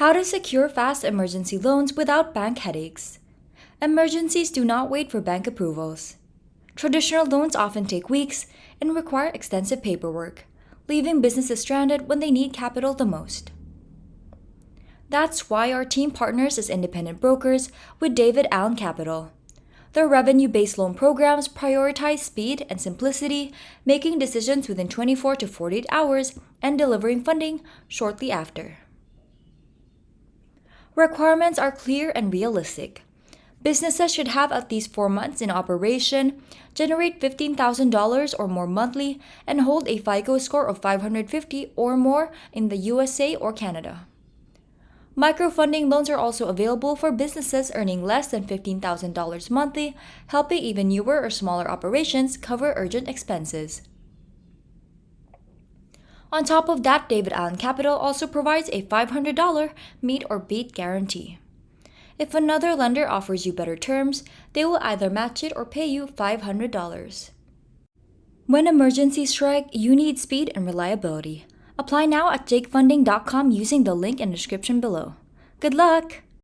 How to secure fast emergency loans without bank headaches. Emergencies do not wait for bank approvals. Traditional loans often take weeks and require extensive paperwork, leaving businesses stranded when they need capital the most. That's why our team partners as independent brokers with David Allen Capital. Their revenue-based loan programs prioritize speed and simplicity, making decisions within 24 to 48 hours and delivering funding shortly after. Requirements are clear and realistic. Businesses should have at least 4 months in operation, generate $15,000 or more monthly, and hold a FICO score of 550 or more in the USA or Canada. Microfunding loans are also available for businesses earning less than $15,000 monthly, helping even newer or smaller operations cover urgent expenses. On top of that, David Allen Capital also provides a $500 meet or beat guarantee. If another lender offers you better terms, they will either match it or pay you $500. When emergencies strike, you need speed and reliability. Apply now at jakefunding.com using the link in the description below. Good luck!